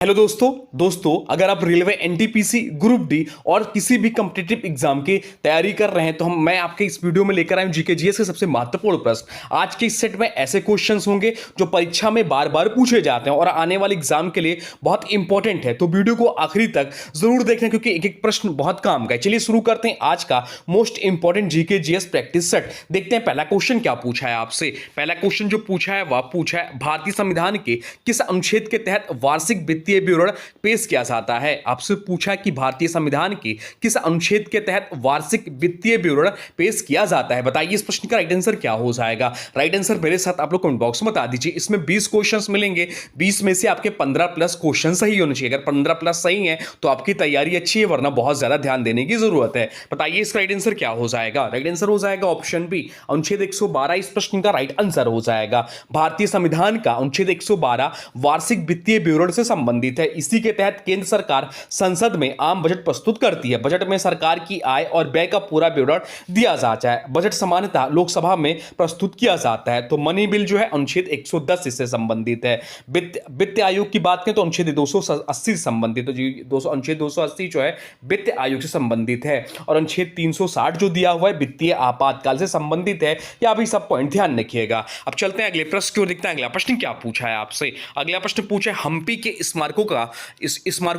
Hello दोस्तों अगर आप रेलवे एनटीपीसी ग्रुप डी और किसी भी कॉम्पिटिटिव एग्जाम की तैयारी कर रहे हैं तो मैं आपके इस वीडियो में लेकर आया हूं जीके जीएस के सबसे महत्वपूर्ण प्रश्न। आज के इस सेट में ऐसे क्वेश्चंस होंगे जो परीक्षा में बार बार पूछे जाते हैं और आने वाले एग्जाम के लिए बहुत इंपॉर्टेंट है, तो वीडियो को आखिरी तक जरूर देखना क्योंकि एक एक प्रश्न बहुत काम का है। चलिए शुरू करते हैं आज का most important GK GS practice set. देखते हैं पहला क्वेश्चन क्या पूछा है आपसे। पहला क्वेश्चन जो पूछा है वह पूछा है भारतीय संविधान के किस अनुच्छेद के तहत वार्षिक वित्तीय विवरण पेश किया जाता है। आपसे पूछा कि भारतीय संविधान के किस अनुच्छेद के तहत वार्षिक वित्तीय विवरण पेश किया जाता है। बताइए इस प्रश्न का राइट आंसर क्या हो जाएगा। राइट आंसर मेरे साथ आप लोग कमेंट बॉक्स में बता दीजिए। इसमें 20 क्वेश्चंस मिलेंगे, 20 में से आपके 15 प्लस क्वेश्चन सही होने चाहिए। अगर 15 प्लस सही है तो आपकी तैयारी अच्छी है, वरना बहुत ज्यादा ध्यान देने की जरूरत है। बताइए इसका राइट आंसर क्या हो जाएगा। राइट आंसर हो जाएगा ऑप्शन बी, अनुच्छेद 112 इस प्रश्न का राइट आंसर हो जाएगा। भारतीय संविधान का अनुच्छेद 112 वार्षिक वित्तीय विवरण से संबंधित है। इसी के तहत केंद्र सरकार संसद में आम बजट प्रस्तुत करती है। बजट में सरकार की आय और व्यय का पूरा विवरण दिया जाता है। बजट सामान्यतः लोकसभा में प्रस्तुत किया जाता है। तो मनी बिल जो है अनुच्छेद 110 इससे संबंधित है। वित्त आयोग की बात करें तो अनुच्छेद 280 संबंधित है। अनुच्छेद 280 जो है वित्त आयोग से संबंधित है और अनुच्छेद 360 जो दिया हुआ है वित्तीय आपातकाल से संबंधित है। या अभी सब पॉइंट ध्यान रखिएगा। अब चलते हैं अगले प्रश्न की ओर, देखते हैं अगला प्रश्न क्या पूछा है आपसे। अगला प्रश्न पूछा है हम्पी के स्मारकों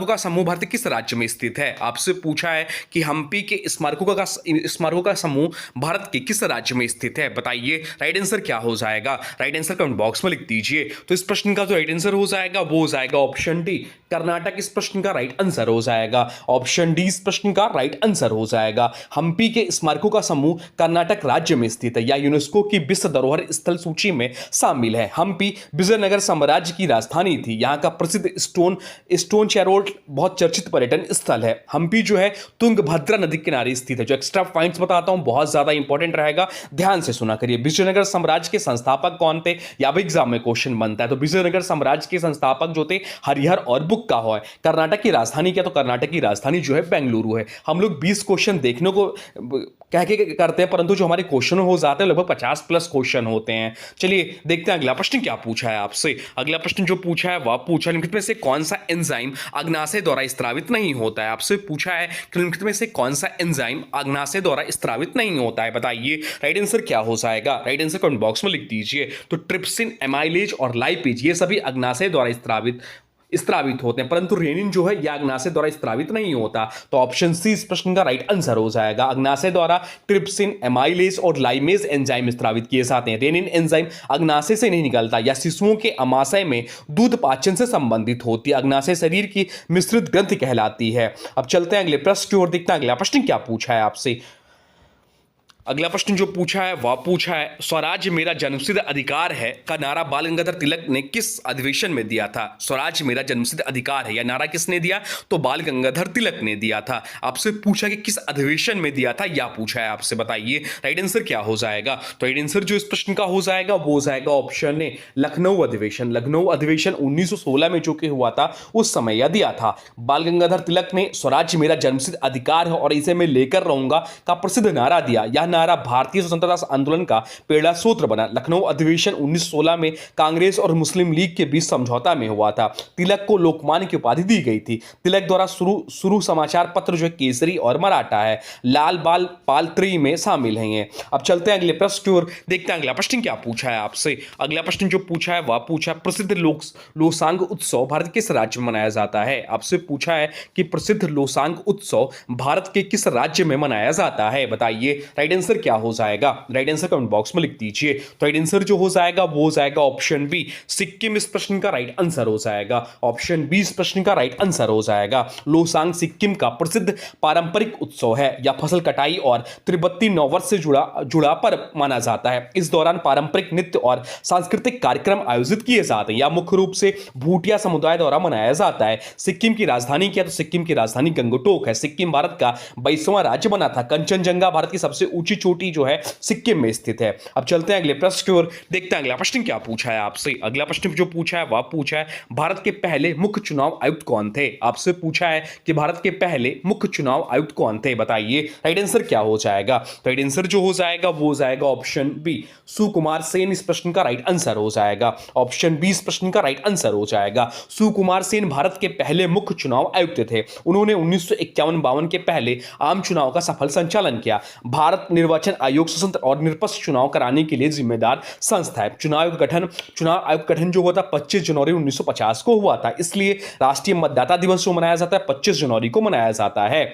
का समूह भारत के किस राज्य में स्थित है। आपसे पूछा है कि हम्पी के स्मारकों का समूह भारत के किस राज्य में स्थित है। बताइए राइट आंसर क्या हो जाएगा। राइट आंसर कमेंट बॉक्स में लिख दीजिए। तो इस प्रश्न का जो राइट आंसर हो जाएगा वो हो जाएगा ऑप्शन डी, कर्नाटक इस प्रश्न का राइट आंसर हो जाएगा। ऑप्शन डी इस प्रश्न का राइट आंसर हो जाएगा। हम्पी के स्मारकों का समूह कर्नाटक राज्य में स्थित है या यूनेस्को की विश्व धरोहर स्थल सूची में शामिल है। हम्पी विजयनगर साम्राज्य की राजधानी थी। यहाँ का प्रसिद्ध स्टोन चैरोट बहुत चर्चित पर्यटन स्थल है। हम्पी जो है तुंगभद्रा नदी के किनारे स्थित है। जो एक्स्ट्रा पॉइंट्स बताता हूं बहुत ज्यादा इंपॉर्टेंट रहेगा, ध्यान से सुना करिए। विजयनगर साम्राज्य के संस्थापक कौन थे, या भी एग्जाम में क्वेश्चन बनता है। तो विजयनगर साम्राज्य के संस्थापक जो थे हरिहर और बुक्का है। कर्नाटक की राजधानी क्या, तो कर्नाटक की राजधानी जो है बेंगलुरु है। हम लोग 20 क्वेश्चन देखने को कह के करते हैं, परंतु जो हमारे क्वेश्चन हो जाते हैं लगभग 50 प्लस क्वेश्चन होते हैं। चलिए देखते हैं अगला प्रश्न क्या पूछा है आपसे। अगला प्रश्न जो पूछा है वह पूछा निम्नलिखित में से कौन सा एंजाइम अग्नाशय द्वारा स्त्रावित नहीं होता है। आपसे पूछा है कि निम्नलिखित में से कौन सा एंजाइम अग्नाशय द्वारा स्त्रावित नहीं होता है। बताइए राइट आंसर क्या हो जाएगा। राइट आंसर कमेंट बॉक्स में लिख दीजिए। तो ट्रिप्सिन, एमाइलेज और लाइपेज ये सभी अग्नाशय द्वारा स्त्रावित होते हैं, परंतु रेनिन जो है यह अग्नाशय द्वारा स्त्रावित नहीं होता। तो ऑप्शन सी इस प्रश्न का राइट आंसर हो जाएगा। अग्नाशय द्वारा ट्रिप्सिन, एमाइलेज और लाइमेज एंजाइम स्त्रावित किए जाते हैं। रेनिन एंजाइम अग्नाशय से नहीं निकलता या शिशुओं के अमाशय में दूध पाचन से संबंधित होती है। अग्नाशय शरीर की मिश्रित ग्रंथि कहलाती है। अब चलते हैं अगले प्रश्न की ओर, देखते हैं अगला प्रश्न क्या पूछा है आपसे। अगला प्रश्न जो पूछा है वह पूछा है स्वराज्य मेरा जन्मसिद्ध अधिकार है का नारा बाल गंगाधर तिलक ने किस अधिवेशन में दिया था। स्वराज्य मेरा जन्मसिद्ध अधिकार है यह नारा किसने दिया, तो बाल गंगाधर तिलक ने दिया था। आपसे पूछा कि किस अधिवेशन में दिया था, यह पूछा है आपसे। बताइए राइट आंसर क्या हो जाएगा। तो राइट आंसर जो इस प्रश्न का हो जाएगा वो हो जाएगा ऑप्शन ए, लखनऊ अधिवेशन। लखनऊ अधिवेशन 1916 में जो कि हुआ था उस समय यह दिया था। बाल गंगाधर तिलक ने स्वराज्य मेरा जन्मसिद्ध अधिकार है और इसे मैं लेकर रहूंगा का प्रसिद्ध नारा दिया। यह नारा भारतीय स्वतंत्रता आंदोलन का प्रेरणा सूत्र बना। लखनऊ अधिवेशन 1916 में कांग्रेस और मुस्लिम लीग के बीच समझौता में हुआ था। तिलक को लोकमान्य की उपाधि दी गई थी। तिलक द्वारा शुरू समाचार पत्र जो है केसरी और मराठा है। लाल बाल पाल त्री में शामिल हैं ये। अब चलते हैं अगले प्रश्न की ओर, देखते हैं अगला प्रश्न क्या पूछा है आपसे। अगला प्रश्न जो पूछा है वह पूछा प्रसिद्ध लोसांग उत्सव भारत किस राज्य में मनाया जाता है। आपसे पूछा है कि प्रसिद्ध लोसांग उत्सव भारत के किस राज्य में मनाया जाता है। बताइए राइट आंसर क्या हो जाएगा। राइट आंसर कमेंट बॉक्स में लिख दीजिए। तो राइट आंसर जो हो जाएगा वो हो जाएगा ऑप्शन बी, सिक्किम इस प्रश्न का राइट आंसर हो जाएगा। ऑप्शन बी इस प्रश्न का राइट आंसर हो जाएगा। लोसांग सिक्किम का प्रसिद्ध पारंपरिक उत्सव है या फसल कटाई और तिब्बती नववर्ष से जुड़ा पर्व माना जाता है। इस दौरान पारंपरिक नृत्य और सांस्कृतिक कार्यक्रम आयोजित किए जाते हैं या मुख्य रूप से भूटिया समुदाय द्वारा मनाया जाता है। सिक्किम की राजधानी क्या, तो सिक्किम की राजधानी गंगटोक है। सिक्किम भारत का 22वां राज्य बना था। कंचनजंगा भारत की सबसे ऊंची ऊंची चोटी जो है सिक्किम में स्थित है। अब चलते हैं अगले प्रश्न की ओर, देखते हैं अगला प्रश्न क्या पूछा है आपसे। अगला प्रश्न जो पूछा है वह पूछा है भारत के पहले मुख्य चुनाव आयुक्त कौन थे। आपसे पूछा है कि भारत के पहले मुख्य चुनाव आयुक्त कौन थे, बताइए राइट आंसर क्या हो जाएगा। राइट आंसर जो हो जाएगा वो हो जाएगा ऑप्शन बी, सुकुमार सेन इस प्रश्न का राइट आंसर हो जाएगा। ऑप्शन बी इस प्रश्न का राइट आंसर हो जाएगा। सुकुमार सेन भारत के पहले मुख्य चुनाव आयुक्त थे। उन्होंने 1951-52 के पहले आम चुनाव का सफल संचालन किया। भारत निर्वाचन आयोग स्वतंत्र और निष्पक्ष चुनाव कराने के लिए जिम्मेदार संस्था है। चुनाव आयोग गठन जो हुआ था 25 जनवरी 1950 को हुआ था, इसलिए राष्ट्रीय मतदाता दिवस जो मनाया जाता है 25 जनवरी को मनाया जाता है।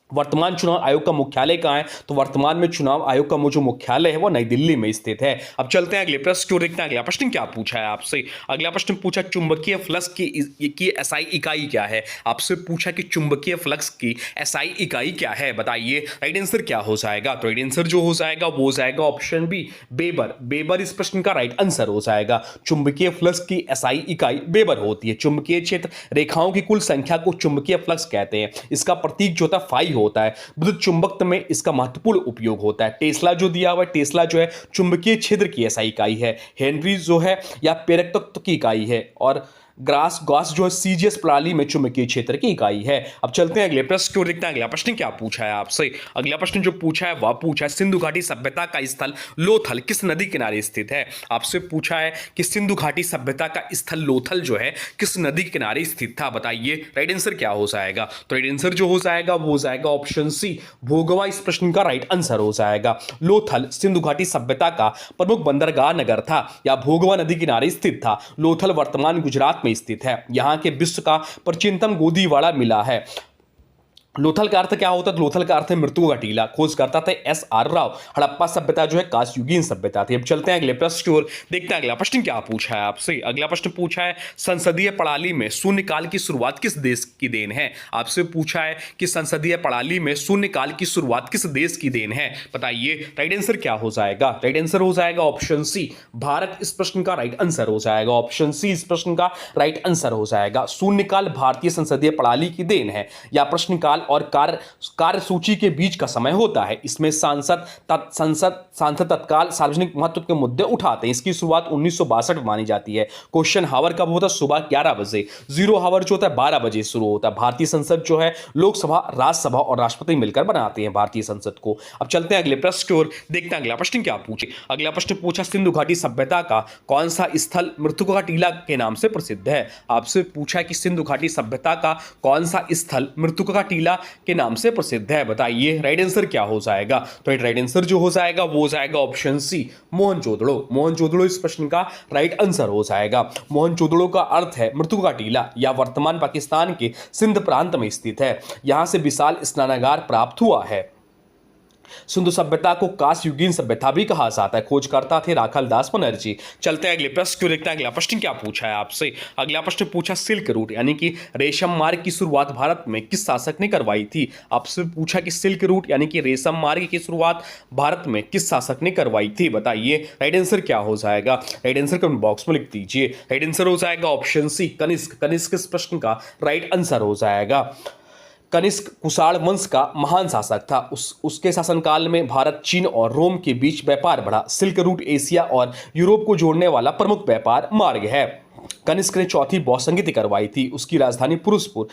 वर्तमान चुनाव आयोग का मुख्यालय कहां है, तो वर्तमान में चुनाव आयोग का जो मुख्यालय है वो नई दिल्ली में स्थित है। अब चलते हैं अगले प्रश्न की ओर, देखते हैं अगला प्रश्न क्या पूछा है आपसे। अगला प्रश्न पूछा चुंबकीय फ्लक्स की एसआई इकाई क्या है। आपसे पूछा कि चुंबकीय फ्लक्स की एसआई इकाई क्या है, बताइए राइट आंसर क्या हो जाएगा। तो राइट आंसर जो हो जाएगा वो हो जाएगा ऑप्शन बी, वेबर। वेबर इस प्रश्न का राइट आंसर हो जाएगा। चुंबकीय फ्लक्स की एसआई इकाई वेबर होती है। चुंबकीय क्षेत्र रेखाओं की कुल संख्या को चुंबकीय फ्लक्स कहते हैं। इसका प्रतीक जो था फाई होता है। विद्युत चुंबकत्व में इसका महत्वपूर्ण उपयोग होता है। टेस्ला जो दिया हुआ है, टेस्ला जो है चुंबकीय क्षेत्र की एसआई इकाई है। हेनरी जो है या प्रेरक तत्व की इकाई है, और गॉस जो है सीजीएस प्रणाली में चुंबकीय क्षेत्र की इकाई है। अब चलते हैं अगले प्रश्न की ओर, देखते हैं अगला प्रश्न क्या पूछा है आपसे। अगला प्रश्न जो पूछा है वह पूछा है सिंधु घाटी सभ्यता का स्थल लोथल किस नदी किनारे स्थित है। आपसे पूछा है कि सिंधु घाटी सभ्यता का स्थल लोथल जो है किस नदी किनारे स्थित था, बताइए राइट आंसर क्या हो जाएगा। तो राइट आंसर जो हो जाएगा वो हो जाएगा ऑप्शन सी, भोगवा इस प्रश्न का राइट आंसर हो जाएगा। लोथल सिंधु घाटी सभ्यता का प्रमुख बंदरगाह नगर था या भोगवा नदी किनारे स्थित था। लोथल वर्तमान गुजरात में स्थित है। यहां के विश्व का प्राचीनतम गोदीवाड़ा मिला है। लोथल का अर्थ क्या होता है, लोथल का अर्थ है मृत्यु का टीला। खोज करता था एस.आर. राव। हड़प्पा सभ्यता जो है कांस्ययुगीन सभ्यता थी। अब चलते हैं अगले प्रश्न की ओर, देखते हैं अगला प्रश्न क्या पूछा है आपसे। अगला प्रश्न पूछा है संसदीय प्रणाली में शून्यकाल की शुरुआत किस देश की देन है। आपसे पूछा है कि संसदीय प्रणाली में शून्यकाल की शुरुआत किस देश की देन है, बताइए राइट आंसर क्या हो जाएगा। राइट आंसर हो जाएगा ऑप्शन सी, भारत इस प्रश्न का राइट आंसर हो जाएगा। ऑप्शन सी इस प्रश्न का राइट आंसर हो जाएगा। शून्यकाल भारतीय संसदीय प्रणाली की देन है या प्रश्नकाल और कार्यसूची के बीच का समय होता है। इसमें सांसद तत्काल सार्वजनिक महत्व के मुद्दे उठाते हैं। इसकी शुरुआत 1962 में मानी जाती है। क्वेश्चन हावर कब होता है, सुबह 11 बजे। जीरो हावर जो होता है 12 बजे शुरू होता है। भारतीय संसद जो है लोकसभा, राज्यसभा और राष्ट्रपति मिलकर बनाते हैं भारतीय संसद को। अब चलते हैं अगले प्रश्न की ओर, देखते हैं अगला प्रश्न क्या पूछे। अगला प्रश्न पूछा सिंधु घाटी सभ्यता का कौन सा स्थल मृतकों का टीला के नाम से प्रसिद्ध है। आपसे पूछा कि सिंधु घाटी सभ्यता का कौन सा स्थल मृतकों का टीला के नाम से प्रसिद्ध है, बताइए राइट आंसर क्या हो जाएगा। तो राइट आंसर जो हो जाएगा वो हो जाएगा ऑप्शन सी, मोहनजोदड़ो। मोहनजोदड़ो इस प्रश्न का राइट आंसर हो जाएगा। मोहनजोदड़ो का अर्थ है मृतकों का टीला या वर्तमान पाकिस्तान के सिंध प्रांत में स्थित है। यहां से विशाल स्नानागार प्राप्त हुआ है। सिंधु सभ्यता को कांस्ययुगीन सभ्यता भी कहा जाता है। खोजकर्ता थे राखाल दास बनर्जी। चलते हैं अगले प्रश्न को, देखते हैं अगला प्रश्न क्या पूछा है आपसे। अगला प्रश्न पूछा सिल्क रूट यानी कि रेशम मार्ग की शुरुआत भारत में किस शासक ने करवाई थी। आपसे पूछा कि सिल्क रूट यानी कि रेशम मार्ग की शुरुआत भारत में किस शासक ने करवाई थी, बताइए राइट आंसर क्या हो जाएगा। राइट आंसर कमेंट बॉक्स में लिख दीजिए। राइट आंसर हो जाएगा ऑप्शन सी, कनिष्क। कनिष्क इस प्रश्न का राइट आंसर हो जाएगा। कनिष्क कुषाण वंश का महान शासक था। उसके शासनकाल में भारत, चीन और रोम के बीच व्यापार बढ़ा। सिल्क रूट एशिया और यूरोप को जोड़ने वाला प्रमुख व्यापार मार्ग है। कनिष्क ने चौथी बौसंगति करवाई थी। उसकी राजधानी पुरुषपुर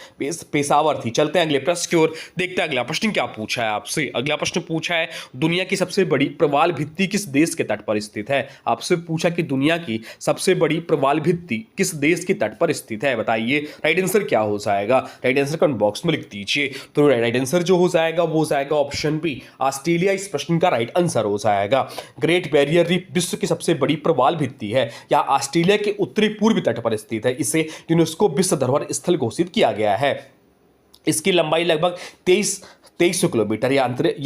पेशावर थी। चलते हैं अगले प्रश्न की ओर, देखते हैं अगला प्रश्न क्या पूछा है आपसे। अगला प्रश्न पूछा है दुनिया की सबसे बड़ी प्रवाल भित्ति किस देश के तट पर स्थित है। आपसे पूछा कि दुनिया की सबसे बड़ी प्रवाल भित्ति किस देश के तट पर स्थित है, बताइए राइट आंसर क्या हो जाएगा। राइट आंसर कमेंट बॉक्स में लिख दीजिए। तो राइट आंसर जो हो जाएगा वो हो जाएगा ऑप्शन बी, ऑस्ट्रेलिया इस प्रश्न का राइट आंसर हो जाएगा। ग्रेट बैरियर रीफ विश्व की सबसे बड़ी प्रवाल भित्ति है या ऑस्ट्रेलिया के उत्तरी पूर्वी तट पर स्थित है। इसे यूनेस्को विश्व धरोहर स्थल घोषित किया गया है। इसकी लंबाई लगभग 2300 किलोमीटर या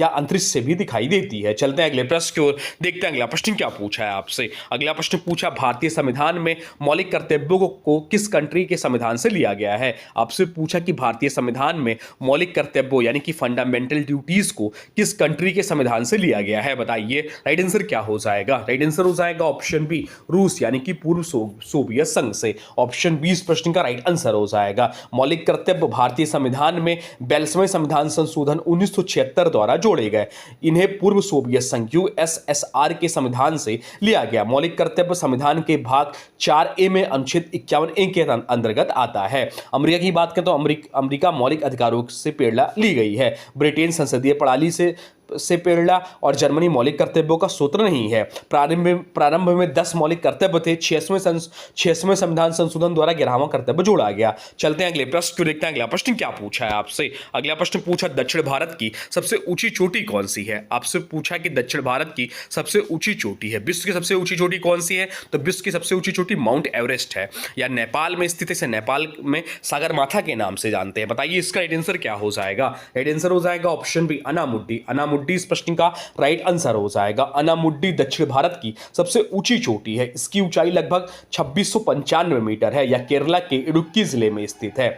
अंतरिक्ष से भी दिखाई देती है। चलते हैं अगले प्रश्न की ओर, देखते हैं अगला प्रश्न क्या पूछा है आपसे। अगला प्रश्न पूछा भारतीय संविधान में मौलिक कर्तव्यों को किस कंट्री के संविधान से लिया गया है। आपसे पूछा कि भारतीय संविधान में मौलिक कर्तव्यों यानी कि फंडामेंटल ड्यूटीज को किस कंट्री के संविधान से लिया गया है, बताइए राइट आंसर क्या हो जाएगा। राइट आंसर हो जाएगा ऑप्शन बी, रूस यानी कि पूर्व सोवियत संघ से। ऑप्शन बी इस प्रश्न का राइट आंसर हो जाएगा। मौलिक कर्तव्य भारतीय संविधान संविधान में 42वें संविधान संशोधन 1976 द्वारा जोड़े गए। इन्हें पूर्व सोवियत संघ यूएसएसआर के संविधान से लिया गया। मौलिक कर्तव्य संविधान के भाग 4A में अनुच्छेद 51A के अंतर्गत आता है। अमेरिका की बात करें तो अमेरिका मौलिक अधिकारों से प्रेरणा ली गई है। ब्रिटेन संसदीय प्रणाली से प्रेरणा और जर्मनी मौलिक कर्तव्यों का सूत्र नहीं है। प्रारंभ में 10 मौलिक कर्तव्य थे। 66वें संविधान संशोधन द्वारा 11वां कर्तव्य जोड़ा गया। चलते हैं अगले प्रश्न को देखते हैं। अगला प्रश्न क्या पूछा है आपसे। अगला प्रश्न पूछा दक्षिण भारत की सबसे ऊंची चोटी कौन सी है। आपसे पूछा कि दक्षिण भारत की सबसे ऊंची चोटी है। विश्व की सबसे ऊंची चोटी कौन सी है, तो विश्व की सबसे ऊंची चोटी माउंट एवरेस्ट है, या नेपाल में स्थित है। इसे नेपाल में सागरमाथा के नाम से जानते हैं। बताइए इसका राइट आंसर क्या हो जाएगा। राइट आंसर हो जाएगा ऑप्शन बी अनामुड्डी। अनामुड्डी इस प्रश्न का राइट आंसर हो जाएगा। अनामुड्डी दक्षिण भारत की सबसे ऊंची चोटी है। इसकी ऊंचाई लगभग 2695 मीटर है, यह केरला के इडुक्की जिले में स्थित है।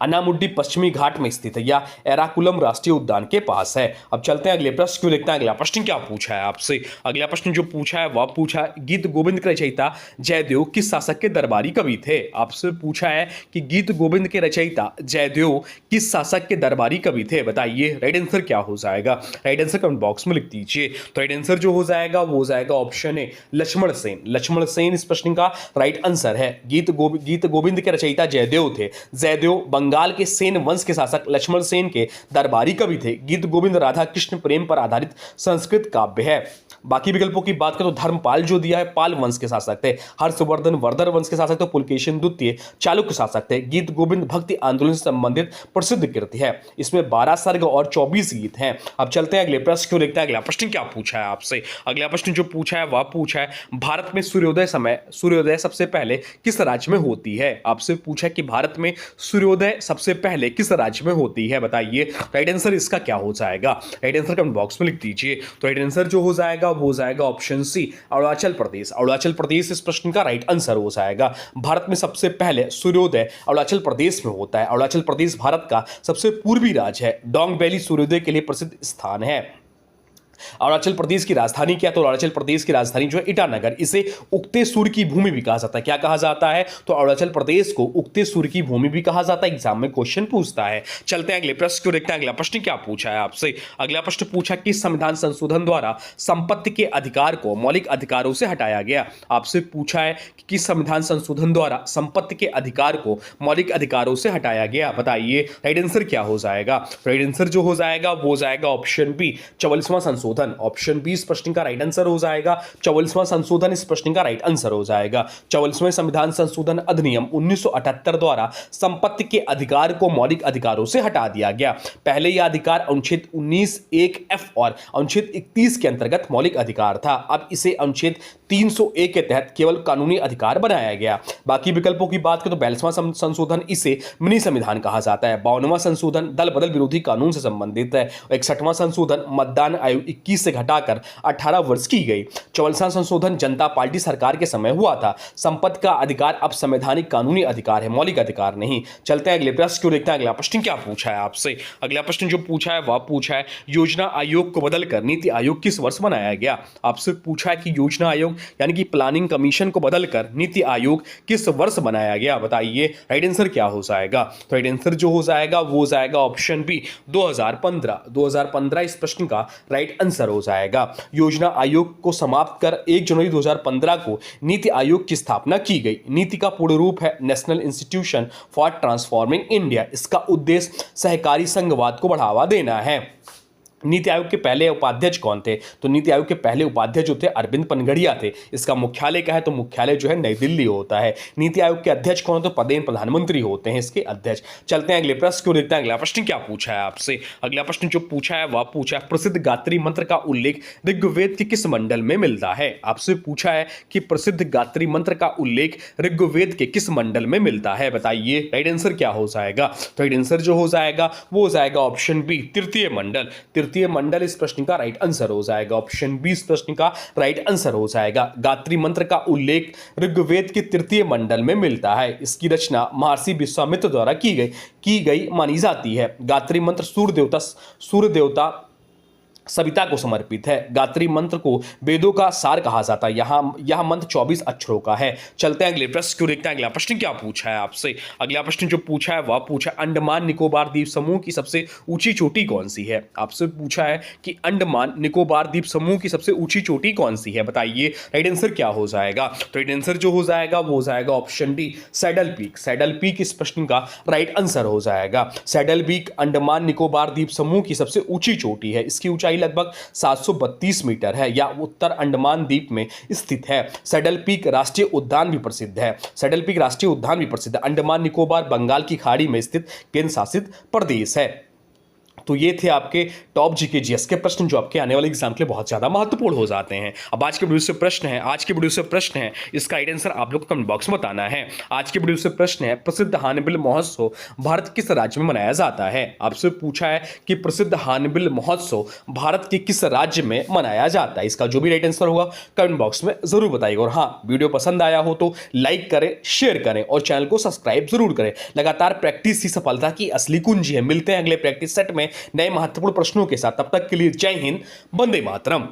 अनामुड्डी पश्चिमी घाट में स्थित है या एराकुलम राष्ट्रीय उद्यान के पास है। अब चलते हैं अगले प्रश्न को देखते हैं। अगला प्रश्न क्या पूछा है आपसे। अगला प्रश्न जो पूछा है वह पूछा गीत गोविंद के रचयिता जयदेव किस शासक के दरबारी कवि थे। आपसे पूछा है कि गीत गोविंद के रचयिता जयदेव किस शासक के दरबारी कवि थे। बताइए राइट आंसर क्या हो जाएगा। राइट आंसर कमेंट बॉक्स में लिख दीजिए। तो राइट आंसर जो हो जाएगा वो हो जाएगा ऑप्शन ए लक्ष्मण सेन। लक्ष्मण सेन इस प्रश्न का राइट आंसर है। गीत गोविंद के रचयिता जयदेव थे। जयदेव बंगाल के सेन वंश के शासक लक्ष्मण सेन के दरबारी कवि थे। गीत गोविंद राधा कृष्ण प्रेम पर आधारित संस्कृत काव्य है। बाकी विकल्पों की बात करें तो धर्मपाल जो दिया है पाल वंश के शासक थे। हर्षवर्धन वर्धन वंश के शासक थे। पुलकेशिन द्वितीय चालुक्य शासक थे। गीत गोविंद भक्ति आंदोलन से संबंधित प्रसिद्ध कृति है। इसमें 12 सर्ग और 24 गीत हैं। अब चलते हैं अगले प्रश्न को देखते हैं। अगला प्रश्न क्या पूछा है आपसे। अगला प्रश्न जो पूछा है वह पूछा है भारत में सूर्योदय सबसे पहले किस राज्य में होती है। आपसे पूछा है कि भारत में सूर्योदय सबसे पहले किस राज्य में होती है। बताइए राइट आंसर इसका क्या हो जाएगा। राइट आंसर कमेंट बॉक्स में लिख दीजिए। तो राइट आंसर जो हो जाएगा वो हो जाएगा ऑप्शन सी अरुणाचल प्रदेश। अरुणाचल प्रदेश इस प्रश्न का राइट आंसर हो जाएगा। भारत में सबसे पहले सूर्योदय अरुणाचल प्रदेश में होता है। अरुणाचल प्रदेश भारत का सबसे पूर्वी राज्य है। डोंग वैली सूर्योदय के लिए प्रसिद्ध स्थान है। अरुणाचल प्रदेश की राजधानी क्या, तो अरुणाचल प्रदेश की राजधानी जो है ईटानगर। इसे उगते सूर्य की भूमि भी कहा जाता है। क्या कहा जाता है, तो अरुणाचल प्रदेश को उगते सूर्य की भूमि भी कहा जाता है। एग्जाम में क्वेश्चन पूछता है। चलते हैं अगले प्रश्न को देखते हैं। अगला प्रश्न क्या पूछा है आपसे। अगला प्रश्न पूछा कि संविधान संशोधन द्वारा संपत्ति के अधिकार को मौलिक अधिकारों से हटाया गया। आपसे पूछा है कि किस संविधान संशोधन द्वारा संपत्ति के अधिकार को मौलिक अधिकारों से हटाया गया। बताइए राइट आंसर क्या हो जाएगा। राइट आंसर जो हो जाएगा वो हो जाएगा ऑप्शन बी 44वां संशोधन। ऑप्शन बी इस प्रश्न का राइट आंसर हो जाएगा। 44वां संशोधन इस प्रश्न का राइट आंसर हो जाएगा। 44वें संविधान संशोधन अधिनियम 1978 द्वारा संपत्ति के अधिकार को मौलिक अधिकारों से हटा दिया गया। पहले यह अधिकार अनुच्छेद 19(1)(f) और अनुच्छेद 31 के अंतर्गत मौलिक अधिकार था। अब इसे अनुच्छेद 301 के तहत केवल कानूनी अधिकार बनाया गया। बाकी विकल्पों की बात करें तो 42वां संशोधन इसे मिनी संविधान कहा जाता है। 52वां संशोधन दल बदल विरोधी कानून से संबंधित है। 61वां संशोधन मतदान आयु 21 से घटाकर 18 वर्ष की गई। 44वां संशोधन जनता पार्टी सरकार के समय हुआ था। संपत्ति का अधिकार अब संवैधानिक कानूनी अधिकार है, मौलिक अधिकार नहीं। चलते हैं अगले प्रश्न को देखते हैं। अगला प्रश्न क्या पूछा है आपसे। अगला प्रश्न जो पूछा है वह पूछा है योजना आयोग को बदलकर नीति आयोग किस वर्ष बनाया गया। आपसे पूछा है कि योजना आयोग यानी कि प्लानिंग कमीशन को बदलकर नीति आयोग किस वर्ष बनाया गया। बताइए राइट आंसर क्या हो जाएगा। तो राइट आंसर जो हो जाएगा वो हो जाएगा ऑप्शन बी 2015। 2015 इस प्रश्न का राइट आंसर हो जाएगा। योजना आयोग को समाप्त कर 1 जनवरी 2015 को नीति आयोग की स्थापना की गई। नीति का पूर्ण रूप है national institution for transforming India. इसका उद्देश्य सहकारी संघवाद को बढ़ावा देना है। नीति आयोग के पहले उपाध्यक्ष कौन थे, तो नीति आयोग के पहले उपाध्यक्ष जो थे अरविंद पनगड़िया थे। इसका मुख्यालय क्या है, तो मुख्यालय जो है नई दिल्ली होता है। नीति आयोग के अध्यक्ष कौन, तो पदेन प्रधानमंत्री होते हैं इसके अध्यक्ष। चलते हैं अगले प्रश्न को देखते हैं। अगला प्रश्न क्या पूछा है आपसे। अगला प्रश्न जो पूछा है वह पूछा है प्रसिद्ध गायत्री मंत्र का उल्लेख ऋग्वेद के किस मंडल में मिलता है। आपसे पूछा है कि प्रसिद्ध गायत्री मंत्र का उल्लेख ऋग्वेद के किस मंडल में मिलता है। बताइए राइट आंसर क्या हो जाएगा। तो राइट आंसर जो हो जाएगा वो हो जाएगा ऑप्शन बी तृतीय मंडल। तृतीय मंडल इस प्रश्न का राइट आंसर हो जाएगा। ऑप्शन बी इस प्रश्न का राइट आंसर हो जाएगा। गायत्री मंत्र का उल्लेख ऋग्वेद के तृतीय मंडल में मिलता है। इसकी रचना महर्षि विश्वामित्र द्वारा की गई मानी जाती है। गायत्री मंत्र सूर्य देवता सविता को समर्पित है। गायत्री मंत्र को वेदों का सार कहा जाता है। यह मंत्र 24 अक्षरों का है। चलते हैं अगले प्रश्न को देखते हैं। अगला प्रश्न क्या पूछा है आपसे। अगला प्रश्न जो पूछा है वह पूछा अंडमान निकोबार द्वीप समूह की सबसे ऊंची चोटी कौन सी है। आपसे पूछा है कि अंडमान निकोबार द्वीप समूह की सबसे ऊंची चोटी कौन सी है, बताइए राइट आंसर क्या हो जाएगा। तो राइट आंसर जो हो जाएगा वो हो जाएगा option D, saddle peak. Saddle peak इस प्रश्न का राइट आंसर हो जाएगा। सैडल पीक अंडमान निकोबार द्वीप समूह की सबसे ऊंची चोटी है। इसकी ऊंचाई लगभग 732 मीटर है। यह उत्तर अंडमान द्वीप में स्थित है। सैडल पीक राष्ट्रीय उद्यान भी प्रसिद्ध है। सैडल पीक राष्ट्रीय उद्यान भी प्रसिद्ध है। अंडमान निकोबार बंगाल की खाड़ी में स्थित केंद्र शासित प्रदेश है। तो ये थे आपके टॉप जीके जीएस के प्रश्न जो आपके आने वाले एग्जाम के लिए बहुत ज्यादा महत्वपूर्ण हो जाते हैं। अब आज के वीडियो से प्रश्न है इसका राइट आंसर आप लोग कमेंट बॉक्स में बताना है। आज के वीडियो से प्रश्न है प्रसिद्ध हार्नबिल महोत्सव भारत किस राज्य में मनाया जाता है। आपसे पूछा है कि प्रसिद्ध हार्नबिल महोत्सव भारत के किस राज्य में मनाया जाता है। इसका जो भी राइट आंसर होगा कमेंट बॉक्स में जरूर बताइएगा। और हाँ, वीडियो पसंद आया हो तो लाइक करें, शेयर करें और चैनल को सब्सक्राइब जरूर करें। लगातार प्रैक्टिस ही सफलता की असली कुंजी है। मिलते हैं अगले प्रैक्टिस सेट में नए महत्वपूर्ण प्रश्नों के साथ। तब तक के लिए जय हिंद, वंदे मातरम।